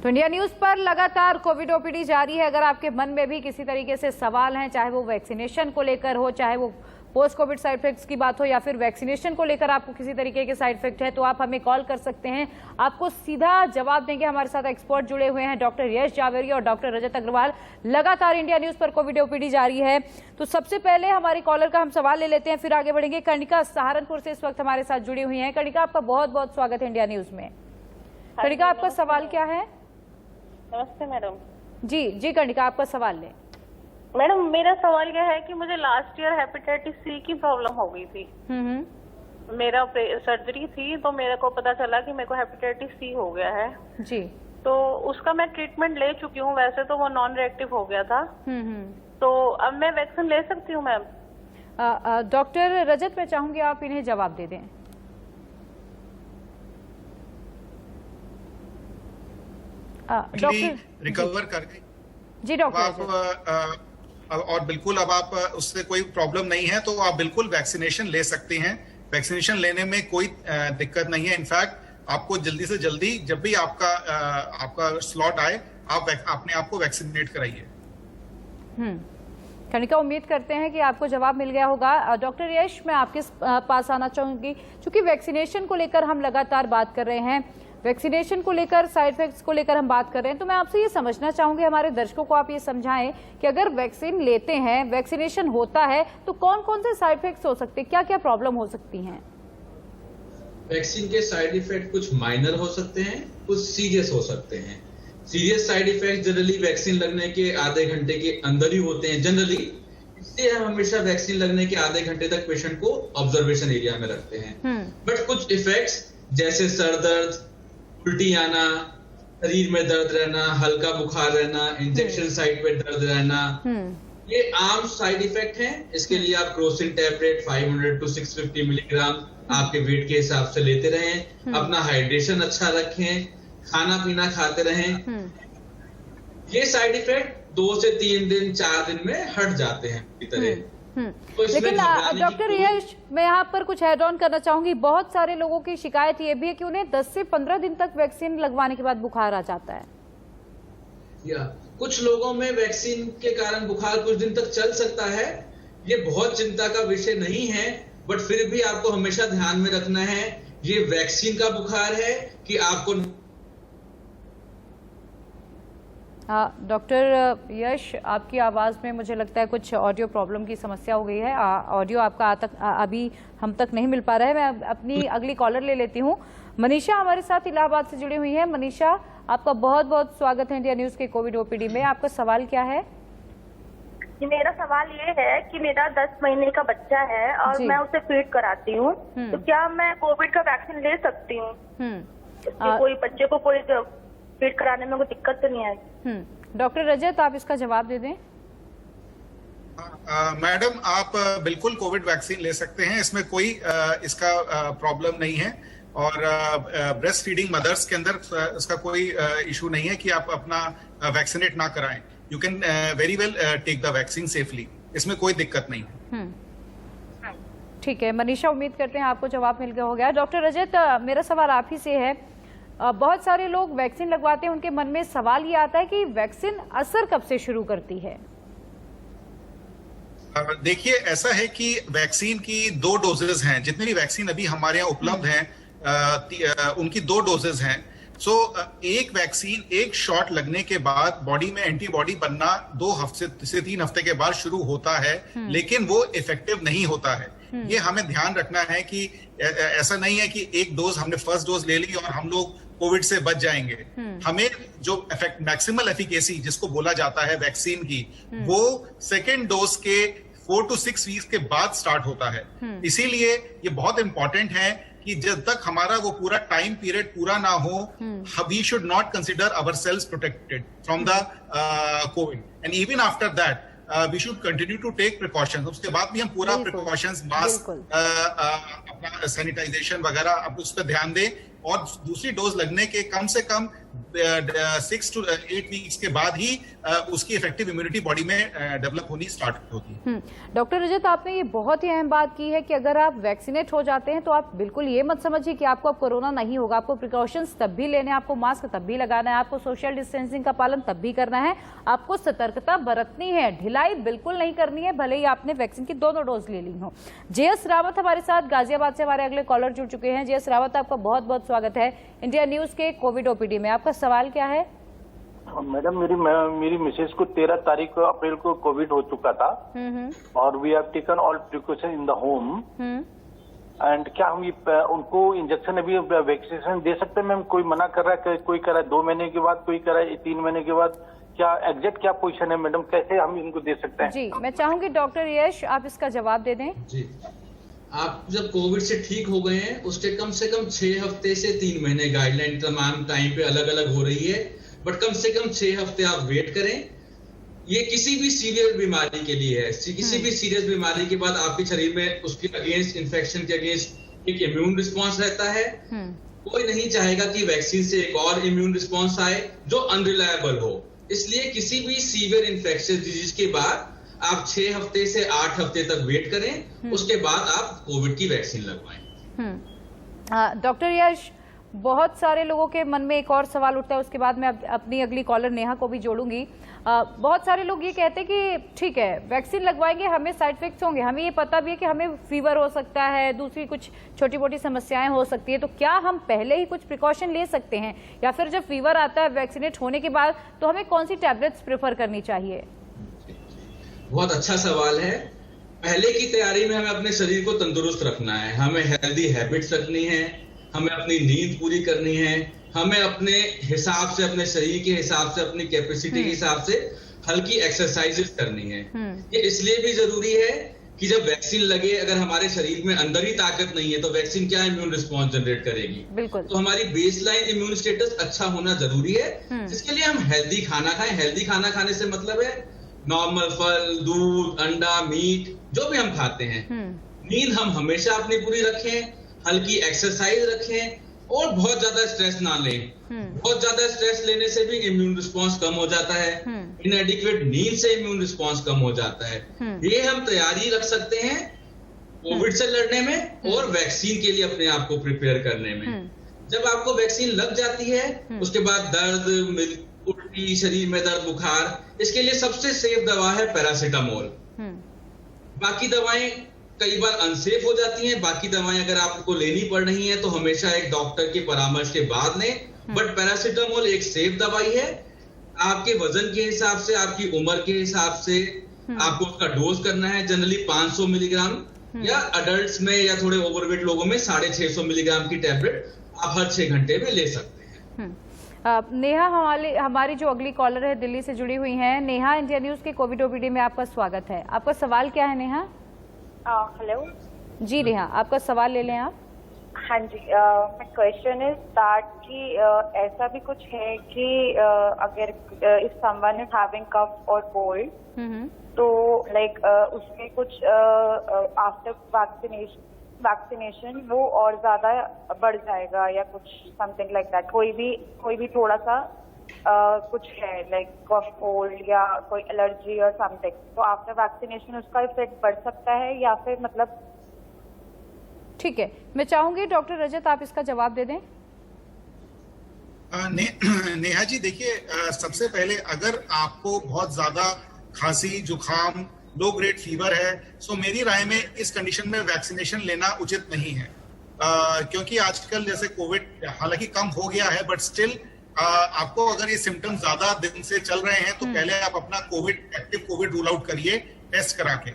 तो India news पर लगातार कोविड ओपीडी जारी है। अगर आपके मन में भी किसी तरीके से सवाल हैं, चाहे वो वैक्सीनेशन को लेकर हो, चाहे वो पोस्ट कोविड साइड इफेक्ट्स की बात हो, या फिर वैक्सीनेशन को लेकर आपको किसी तरीके के साइड इफेक्ट है, तो आप हमें कॉल कर सकते हैं। आपको सीधा जवाब देंगे। हमारे साथ एक्सपर्ट जुड़े हुए हैं, डॉक्टर यश जावेरी और डॉक्टर रजत अग्रवाल। लगातार इंडिया न्यूज पर कोविड ओपीडी जारी है। तो सबसे पहले हमारे कॉलर का हम सवाल ले लेते हैं, फिर आगे बढ़ेंगे। कर्णिका सहारनपुर से इस वक्त हमारे साथ जुड़ी हुई है। कर्णिका, आपका बहुत बहुत स्वागत है इंडिया न्यूज में। कर्णिका, आपका सवाल क्या है? नमस्ते मैडम। जी कर्णिका, आपका सवाल ले। मैडम, मेरा सवाल यह है कि मुझे लास्ट ईयर हेपेटाइटिस सी की प्रॉब्लम हो गई थी। मेरा सर्जरी थी, तो मेरे को पता चला कि मेरे को हेपेटाइटिस सी हो गया है जी। तो उसका मैं ट्रीटमेंट ले चुकी हूँ। वैसे तो वो नॉन रिएक्टिव हो गया था। तो अब मैं वैक्सीन ले सकती हूँ मैम? डॉक्टर रजत, मैं चाहूंगी आप इन्हें जवाब दे दें। डॉक्टर रिकवर कर गई जी। डॉक्टर आप और बिल्कुल अब आप उससे कोई प्रॉब्लम नहीं है, तो आप बिल्कुल वैक्सीनेशन ले सकते हैं। वैक्सीनेशन लेने में कोई दिक्कत नहीं है। इनफैक्ट आपको जल्दी से जल्दी, जब भी आपका स्लॉट आए, आप अपने आप को वैक्सीनेट कराइए। कर्णिका, उम्मीद करते हैं कि आपको जवाब मिल गया होगा। डॉक्टर यश, मैं आपके पास आना चाहूंगी। क्योंकि वैक्सीनेशन को लेकर हम लगातार बात कर रहे हैं, वैक्सीनेशन को लेकर, साइड इफेक्ट्स को लेकर हम बात कर रहे हैं, तो मैं आपसे ये समझना चाहूंगी, हमारे दर्शकों को आप ये समझाएं कि अगर वैक्सीन लेते हैं, वैक्सीनेशन होता है, तो कौन कौन से साइड इफेक्ट्स हो सकते हैं, क्या क्या प्रॉब्लम हो सकती हैं? वैक्सीन के साइड इफेक्ट कुछ माइनर हो सकते हैं, कुछ सीरियस हो सकते हैं। Serious side effect generally vaccine लगने के आधे घंटे के अंदर ही होते हैं जनरली। इसलिए हम हमेशा वैक्सीन लगने के आधे घंटे तक पेशेंट को ऑब्जर्वेशन एरिया में रखते हैं। बट कुछ इफेक्ट्स जैसे सर दर्द, उल्टी आना, शरीर में दर्द रहना, हल्का बुखार रहना, इंजेक्शन साइट पे दर्द रहना, ये आम साइड इफेक्ट हैं। इसके लिए आप क्रोसिन टैबलेट 500 to 650 मिलीग्राम आपके वेट के हिसाब से लेते रहें। अपना हाइड्रेशन अच्छा रखें, खाना पीना खाते रहें। ये साइड इफेक्ट 2 से 3 दिन 4 दिन में हट जाते हैं पूरी तरह। तो लेकिन डॉक्टर यश, मैं यहाँ पर कुछ ऐड ऑन करना चाहूंगी। बहुत सारे लोगों की शिकायत ये भी है कि उन्हें 10 से 15 दिन तक वैक्सीन लगवाने के बाद बुखार आ जाता है। कुछ लोगों में वैक्सीन के कारण बुखार कुछ दिन तक चल सकता है। ये बहुत चिंता का विषय नहीं है, बट फिर भी आपको हमेशा ध्यान में रखना है, ये वैक्सीन का बुखार है कि आपको। डॉक्टर यश, आपकी आवाज़ में मुझे लगता है कुछ ऑडियो प्रॉब्लम की समस्या हो गई है। ऑडियो आपका अभी हम तक नहीं मिल पा रहा है। मैं अपनी अगली कॉलर ले लेती हूँ। मनीषा हमारे साथ इलाहाबाद से जुड़ी हुई है। मनीषा, आपका बहुत बहुत स्वागत है इंडिया न्यूज़ के कोविड ओपीडी में। आपका सवाल क्या है? मेरा सवाल ये है कि मेरा 10 महीने का बच्चा है और मैं उसे फीड कराती हूँ, तो क्या मैं कोविड का वैक्सीन ले सकती हूँ? कोई बच्चे को कोई फीड कराने में कोई दिक्कत तो नहीं आएगी? डॉक्टर रजत, आप इसका जवाब दे दें। मैडम, आप बिल्कुल कोविड वैक्सीन ले सकते हैं। इसमें कोई इसका प्रॉब्लम नहीं है। और ब्रेस्ट फीडिंग मदर्स के अंदर इसका कोई इशू नहीं है कि आप अपना वैक्सीनेट ना कराएं। You can very well take the vaccine safely. इसमें कोई दिक्कत नहीं है। ठीक है मनीषा, उम्मीद करते हैं आपको जवाब मिल गया हो गया। डॉक्टर रजत, मेरा सवाल आप ही से है। बहुत सारे लोग वैक्सीन लगवाते हैं, उनके मन में सवाल ये आता है कि वैक्सीन असर कब से शुरू करती है? देखिए, ऐसा है कि वैक्सीन की 2 डोजेज हैं। जितने भी वैक्सीन अभी हमारे यहाँ उपलब्ध हैं, उनकी 2 डोजेज हैं। सो एक वैक्सीन, एक शॉट लगने के बाद बॉडी में एंटीबॉडी बनना 2 हफ्ते से 3 हफ्ते के बाद शुरू होता है, लेकिन वो इफेक्टिव नहीं होता है। ये हमें ध्यान रखना है कि ऐसा नहीं है कि एक डोज, हमने फर्स्ट डोज ले ली और हम लोग कोविड से बच जाएंगे। हमें जो मैक्सिमल एफिकेसी जिसको बोला जाता है वैक्सीन की, वो सेकेंड डोज के 4 to 6 वीक्स के बाद स्टार्ट होता है। इसीलिए ये बहुत इंपॉर्टेंट है कि जब तक हमारा वो पूरा टाइम पीरियड पूरा ना हो, we should not consider ourselves protected from the covid, and even after that we should continue to take precautions. उसके बाद भी हम पूरा प्रिकॉशंस, मास्क, अपना सैनिटाइजेशन वगैरह, अब उस पर ध्यान दें। और दूसरी डोज लगने के कम से कम 6 to 8 वीक्स के बाद ही उसकी इफेक्टिव इम्यूनिटी बॉडी में डेवलप होनी स्टार्ट होती है। डॉक्टर रजत, आपने ये बहुत ही अहम बात की है कि अगर आप वैक्सीनेट हो जाते हैं तो आप बिल्कुल ये मत समझिए कि आपको अब कोरोना नहीं होगा। आपको प्रिकॉशंस तब भी लेने हैं, आपको मास्क तब भी लगाना है, आपको सोशल डिस्टेंसिंग का पालन तब भी करना है, आपको सतर्कता बरतनी है, ढिलाई बिल्कुल नहीं करनी है, भले ही आपने वैक्सीन की दोनों डोज ले ली हो। JS रावत हमारे साथ गाजियाबाद से हमारे अगले कॉलर जुड़ चुके हैं। JS रावत, आपका बहुत बहुत स्वागत है इंडिया न्यूज के कोविड ओपीडी में। आपका सवाल क्या है? मैडम, मेरी मिसेज को 13 तारीख अप्रैल को कोविड हो चुका था और we have taken all precaution in the home and क्या हम उनको इंजेक्शन अभी वैक्सीनेशन दे सकते हैं मैम? कोई मना कर रहा है, कोई कर रहा है 2 महीने के बाद, कोई कर रहा है 3 महीने के बाद। क्या एग्जैक्ट क्या पोजीशन है मैडम, कैसे हम इनको दे सकते हैं? जी, मैं चाहूंगी डॉक्टर यश आप इसका जवाब दे दें। जी, आप जब कोविड से ठीक हो गए हैं उसके कम से कम 6 हफ्ते से 3 महीने, गाइडलाइन तमाम टाइम पे अलग अलग हो रही है, बट कम से कम 6 हफ्ते आप वेट करें। ये किसी भी सीवियर बीमारी के लिए है। किसी भी सीरियस बीमारी के बाद आपके शरीर में उसके अगेंस्ट, इन्फेक्शन के अगेंस्ट एक इम्यून रिस्पॉन्स रहता है। कोई नहीं चाहेगा कि वैक्सीन से एक और इम्यून रिस्पॉन्स आए जो अनरिलायबल हो। इसलिए किसी भी सीवियर इन्फेक्शियस डिजीज के बाद आप 6 हफ्ते से 8 हफ्ते तक वेट करें, उसके बाद आप कोविड की वैक्सीन लगवाएं। डॉक्टर यश, बहुत सारे लोगों के मन में एक और सवाल उठता है, उसके बाद मैं अपनी अगली कॉलर नेहा को भी जोड़ूंगी। बहुत सारे लोग ये कहते हैं कि ठीक है वैक्सीन लगवाएंगे, हमें साइड इफेक्ट्स होंगे, हमें ये पता भी है कि हमें फीवर हो सकता है, दूसरी कुछ छोटी मोटी समस्याएं हो सकती है, तो क्या हम पहले ही कुछ प्रिकॉशन ले सकते हैं या फिर जब फीवर आता है वैक्सीनेट होने के बाद तो हमें कौन सी टैबलेट्स प्रेफर करनी चाहिए? बहुत अच्छा सवाल है। पहले की तैयारी में हमें अपने शरीर को तंदुरुस्त रखना है, हमें हेल्दी हैबिट्स रखनी है, हमें अपनी नींद पूरी करनी है, हमें अपने हिसाब से, अपने शरीर के हिसाब से, अपनी कैपेसिटी के हिसाब से हल्की एक्सरसाइजेस करनी है। ये इसलिए भी जरूरी है कि जब वैक्सीन लगे, अगर हमारे शरीर में अंदर ही ताकत नहीं है तो वैक्सीन क्या इम्यून रिस्पॉन्स जनरेट करेगी? बिल्कुल। तो हमारी बेसलाइन इम्यून स्टेटस अच्छा होना जरूरी है, जिसके लिए हम हेल्दी खाना खाएं। हेल्दी खाना खाने से मतलब है नॉर्मल फल, दूध, अंडा, मीट जो भी हम खाते हैं। नींद हम हमेशा अपनी पूरी रखें, हल्की एक्सरसाइज रखें और बहुत ज्यादा स्ट्रेस ना लें। बहुत ज्यादा स्ट्रेस लेने से भी इम्यून रिस्पांस कम हो जाता है, इनएडिक्वेट नींद से इम्यून रिस्पांस कम हो जाता है। ये हम तैयारी रख सकते हैं कोविड से लड़ने में और वैक्सीन के लिए अपने आप को प्रिपेयर करने में। जब आपको वैक्सीन लग जाती है उसके बाद दर्द, उल्टी, शरीर में दर्द, बुखार, इसके लिए सबसे सेफ दवा है पैरासीटामोल। बाकी दवाएं कई बार अनसेफ हो जाती हैं। बाकी दवाएं अगर आपको लेनी पड़ रही हैं तो हमेशा एक डॉक्टर के परामर्श के बाद लें, बट पैरासीटामोल एक सेफ दवाई है। आपके वजन के हिसाब से, आपकी उम्र के हिसाब से आपको उसका डोज करना है। जनरली 500 मिलीग्राम या अडल्ट में या थोड़े ओवरवेट लोगों में 650 मिलीग्राम की टैबलेट आप हर 6 घंटे में ले सकते हैं। नेहा हमारी जो अगली कॉलर है दिल्ली से जुड़ी हुई हैं। नेहा, इंडिया न्यूज के कोविड ओपीडी में आपका स्वागत है। आपका सवाल क्या है नेहा? हेलो जी नेहा, आपका सवाल ले लें आप। हाँ जी, माय क्वेश्चन इज दैट कि ऐसा भी कुछ है कि अगर इफ समवन इज हैविंग कफ और कोल्ड तो लाइक उसमें कुछ आफ्टर वैक्सीनेशन वो और ज्यादा बढ़ जाएगा या कुछ समथिंग लाइक दैट? कोई भी थोड़ा सा कुछ है लाइक कफ, कोल्ड या कोई एलर्जी और समथिंग, तो आफ्टर वैक्सीनेशन उसका इफेक्ट बढ़ सकता है या फिर मतलब? ठीक है, मैं चाहूंगी डॉक्टर रजत आप इसका जवाब दे दें। नेहा जी देखिए, सबसे पहले अगर आपको बहुत ज्यादा खांसी, जुकाम, लो ग्रेड फीवर है, सो मेरी राय में इस कंडीशन में वैक्सीनेशन लेना उचित नहीं है, क्योंकि आजकल जैसे कोविड हालांकि कम हो गया है बट स्टिल आपको अगर ये सिम्टम्स ज्यादा दिन से चल रहे हैं तो पहले आप अपना एक्टिव कोविड रूल आउट करिए टेस्ट करा के।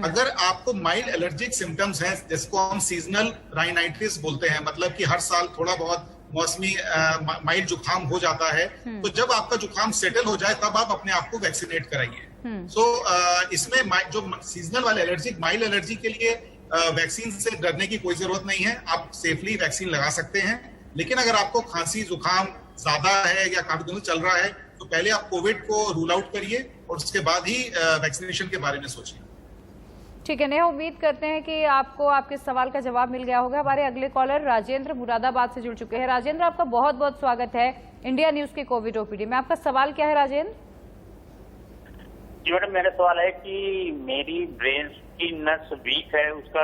अगर आपको माइल्ड एलर्जिक सिम्टम्स हैं, जिसको हम सीजनल राइनाइटिस बोलते हैं, मतलब कि हर साल थोड़ा बहुत मौसमी माइल्ड जुकाम हो जाता है, तो जब आपका जुकाम सेटल हो जाए तब आप अपने आप को वैक्सीनेट कराइए। सो इसमें जो सीजनल वाले एलर्जिक माइल्ड एलर्जी के लिए वैक्सीन से डरने की कोई जरूरत नहीं है, आप सेफली वैक्सीन लगा सकते हैं। लेकिन अगर आपको खांसी, जुकाम ज्यादा है या काफी दिनों चल रहा है तो पहले आप कोविड को रूल आउट करिए और उसके बाद ही वैक्सीनेशन के बारे में सोचिए। ठीक है नेहा, उम्मीद करते हैं कि आपको आपके सवाल का जवाब मिल गया होगा। हमारे अगले कॉलर राजेंद्र मुरादाबाद से जुड़ चुके हैं। राजेंद्र, आपका बहुत बहुत स्वागत है इंडिया न्यूज के कोविड ओपीडी में। आपका सवाल क्या है राजेंद्र? जी मैडम, मेरा सवाल है कि मेरी ब्रेन की नस वीक है, उसका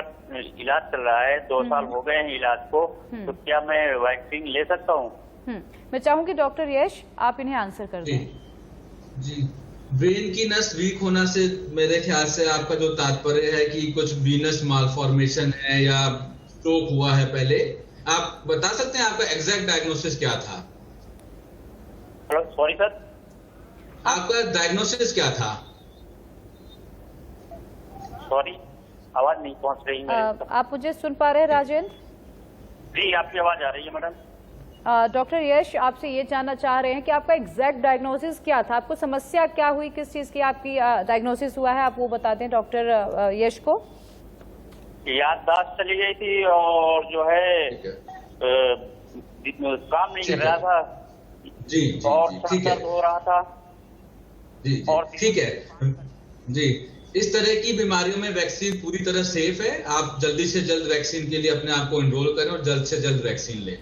इलाज चल रहा है, 2 साल हो गए हैं इलाज को, तो क्या मैं वैक्सीन ले सकता हूँ? मैं चाहूंगी डॉक्टर यश आप इन्हें आंसर कर दें। जी, ब्रेन की नस वीक होना से मेरे ख्याल से आपका जो तात्पर्य है कि कुछ वीनस मालफॉर्मेशन है या स्ट्रोक हुआ है पहले, आप बता सकते हैं आपका एग्जैक्ट डायग्नोसिस क्या था? सॉरी सर, आपका डायग्नोसिस क्या था? सॉरी, आवाज नहीं पहुंच रही है। आप मुझे सुन पा रहे हैं राजेंद्र? जी, आपकी आवाज आ रही है मैडम। डॉक्टर यश आपसे ये जानना चाह रहे हैं कि आपका एग्जैक्ट डायग्नोसिस क्या था, आपको समस्या क्या हुई, किस चीज की आपकी डायग्नोसिस हुआ है, आप वो बता दें डॉक्टर यश को। याददाश्त चली गई थी और जो है काम नहीं कर रहा था। जी और ठीक है, हो रहा था। जी ठीक है जी। इस तरह की बीमारियों में वैक्सीन पूरी तरह सेफ है। आप जल्दी से जल्द वैक्सीन के लिए अपने आप को एनरोल करें और जल्द से जल्द वैक्सीन लें।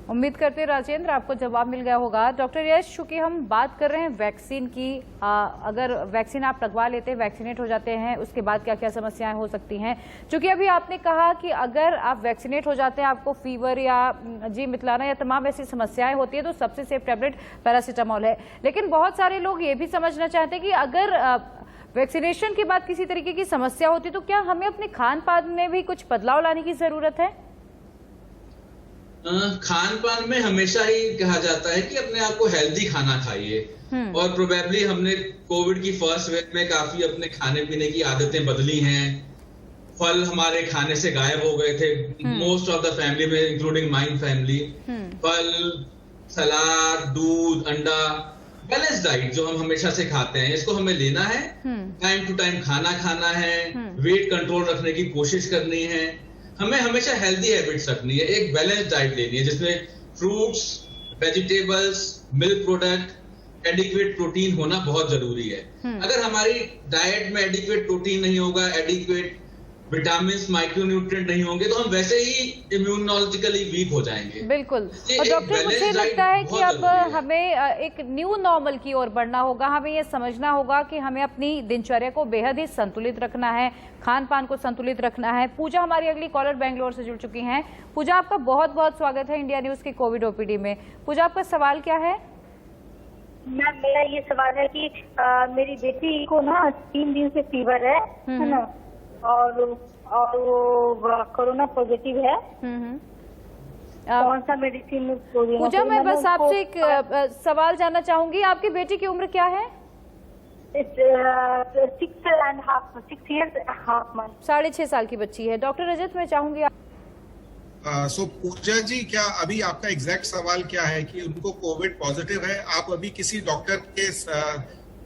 उम्मीद करते हैं राजेंद्र आपको जवाब मिल गया होगा। डॉक्टर यश, चूंकि हम बात कर रहे हैं वैक्सीन की, अगर वैक्सीन आप लगवा लेते हैं, वैक्सीनेट हो जाते हैं, उसके बाद क्या क्या समस्याएं हो सकती हैं? चूंकि अभी आपने कहा कि अगर आप वैक्सीनेट हो जाते हैं, आपको फीवर या जी मितलाना या तमाम ऐसी समस्याएं होती है, तो सबसे सेफ टैबलेट पैरासीटामोल है। लेकिन बहुत सारे लोग ये भी समझना चाहते हैं कि अगर वैक्सीनेशन के बाद किसी तरीके की समस्या होती तो क्या हमें अपने खान पान में भी कुछ बदलाव लाने की जरूरत है? खान पान में हमेशा ही कहा जाता है कि अपने आप को हेल्दी खाना खाइए, और प्रोबेबली हमने कोविड की फर्स्ट वेव में काफी अपने खाने पीने की आदतें बदली हैं। फल हमारे खाने से गायब हो गए थे, मोस्ट ऑफ द फैमिली में इंक्लूडिंग माई फैमिली। फल, सलाद, दूध, अंडा, बैलेंस डाइट जो हम हमेशा से खाते हैं, इसको हमें लेना है। टाइम टू टाइम खाना है, वेट कंट्रोल रखने की कोशिश करनी है, हमें हमेशा हेल्दी हैबिट्स रखनी है। एक बैलेंस डाइट लेनी है जिसमें fruits, vegetables, milk product, adequate protein होना बहुत जरूरी है। अगर हमारी डाइट में एडिक्वेट प्रोटीन नहीं होगा, एडिक्वेट विटामिन, माइक्रोन्यूट्रिएंट नहीं होंगे, तो हम वैसे ही इम्यूनोलॉजिकली वीक हो जाएंगे। बिल्कुल। और डॉक्टर, मुझे लगता है कि अब हमें एक न्यू नॉर्मल की ओर बढ़ना होगा। हमें ये समझना होगा कि हमें अपनी दिनचर्या को बेहद ही संतुलित रखना है, खान पान को संतुलित रखना है। पूजा हमारी अगली कॉलर बेंगलोर से जुड़ चुकी हैं। पूजा, आपका बहुत बहुत स्वागत है इंडिया न्यूज के कोविड ओपीडी में। पूजा, आपका सवाल क्या है? मैम, मेरा ये सवाल है कि मेरी बेटी को ना 3 दिन से फीवर है ना, और वो कोरोना पॉजिटिव है। कौन सा मेडिसिन? पूजा, मैं बस आपसे एक सवाल जानना चाहूंगी, आपकी बेटी की उम्र क्या है? 6 years and half months। 6.5 साल की बच्ची है। डॉक्टर रजत, मैं चाहूंगी सो पूजा जी, क्या अभी आपका एग्जैक्ट सवाल क्या है कि उनको कोविड पॉजिटिव है? आप अभी किसी डॉक्टर के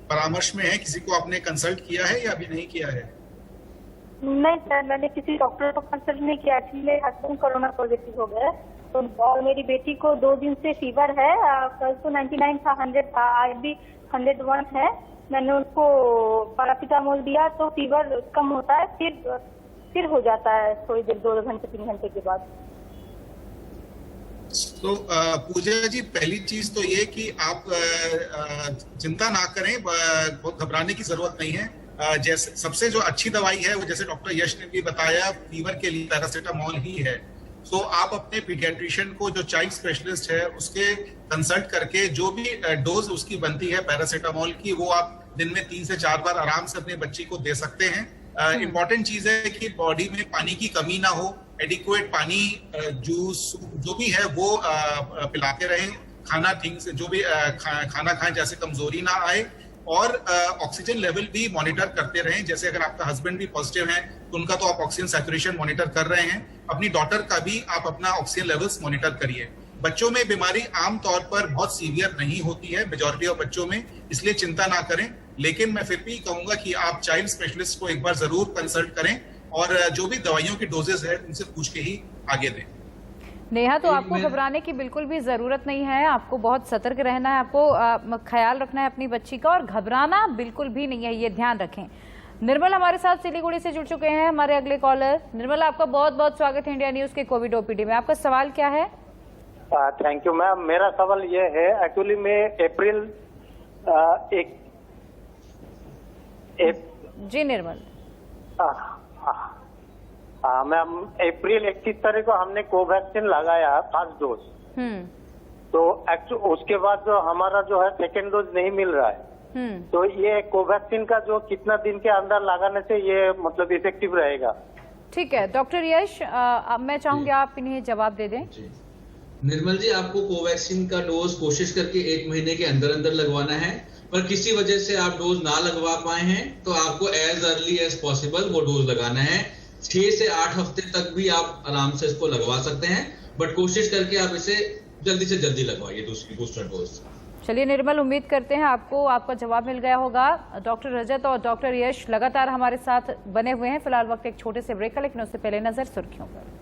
परामर्श में है, किसी को आपने कंसल्ट किया है या अभी नहीं किया है? नहीं सर, मैंने किसी डॉक्टर को कंसल्ट नहीं किया। मेरे हस्बैंड कोरोना पॉजिटिव हो गए, तो और मेरी बेटी को 2 दिन से फीवर है। कल तो 99 था, 100 था, आज भी 101 है। मैंने उसको पैरासीटामोल दिया तो फीवर कम होता है, फिर हो जाता है थोड़ी देर, 2 घंटे 3 घंटे के बाद। तो पूजा जी, पहली चीज तो ये कि आप चिंता ना करें, बहुत घबराने की जरूरत नहीं है। जैसे सबसे जो अच्छी दवाई है वो, जैसे डॉक्टर यश ने भी बताया, फीवर के लिए पैरासीटामोल ही है। तो आप अपने पीडियाट्रिशियन को, जो चाइल्ड स्पेशलिस्ट है, उसके कंसल्ट करके जो भी डोज उसकी बनती है पैरासीटामोल की, वो आप दिन में 3 से 4 बार आराम से अपने बच्ची को दे सकते हैं। इम्पॉर्टेंट चीज है कि बॉडी में पानी की कमी ना हो, एडिक्वेट पानी, जूस जो भी है वो पिलाते रहें। खाना ठीक से, जो भी खाना खाएं जैसे कमजोरी ना आए, और ऑक्सीजन लेवल भी मॉनिटर करते रहें। जैसे अगर आपका हस्बैंड भी पॉजिटिव है तो उनका तो आप ऑक्सीजन सैचुरेशन मॉनिटर कर रहे हैं, अपनी डॉटर का भी आप अपना ऑक्सीजन लेवल्स मॉनिटर करिए। बच्चों में बीमारी आमतौर पर बहुत सीवियर नहीं होती है, मेजॉरिटी ऑफ बच्चों में, इसलिए चिंता ना करें। लेकिन मैं फिर भी कहूंगा कि आप चाइल्ड स्पेशलिस्ट को एक बार जरूर कंसल्ट करें, और जो भी दवाइयों की डोजेस है उनसे पूछ के ही आगे दें। नेहा, तो आपको घबराने की बिल्कुल भी जरूरत नहीं है, आपको बहुत सतर्क रहना है, आपको ख्याल रखना है अपनी बच्ची का, और घबराना बिल्कुल भी नहीं है, ये ध्यान रखें। निर्मल हमारे साथ सिलीगुड़ी से जुड़ चुके हैं, हमारे अगले कॉलर। निर्मल, आपका बहुत बहुत स्वागत है इंडिया न्यूज के कोविड ओपीडी में। आपका सवाल क्या है? Thank you ma'am. मेरा सवाल ये है, एक्चुअली मैं अप्रैल जी निर्मल। मैम अप्रैल 31 तारीख को हमने कोवैक्सीन लगाया फर्स्ट डोज, तो उसके बाद जो हमारा जो है सेकेंड डोज नहीं मिल रहा है, तो ये कोवैक्सीन का जो कितना दिन के अंदर लगाने से ये मतलब इफेक्टिव रहेगा? ठीक है डॉक्टर यश, अब मैं चाहूंगी आप इन्हें जवाब दे दें। निर्मल जी, आपको कोवैक्सीन का डोज कोशिश करके 1 महीने के अंदर अंदर लगवाना है, पर किसी वजह से आप डोज ना लगवा पाए हैं तो आपको एज अर्ली एज पॉसिबल वो डोज लगाना है। 6 से 8 हफ्ते तक भी आप आराम से इसको लगवा सकते हैं, बट कोशिश करके आप इसे जल्दी से जल्दी लगवाइए दूसरी बूस्टर डोज। चलिए निर्मल, उम्मीद करते हैं आपको आपका जवाब मिल गया होगा। डॉक्टर रजत और डॉक्टर यश लगातार हमारे साथ बने हुए हैं। फिलहाल वक्त एक छोटे से ब्रेक का, लेकिन उससे पहले नजर सुर्खियों पर।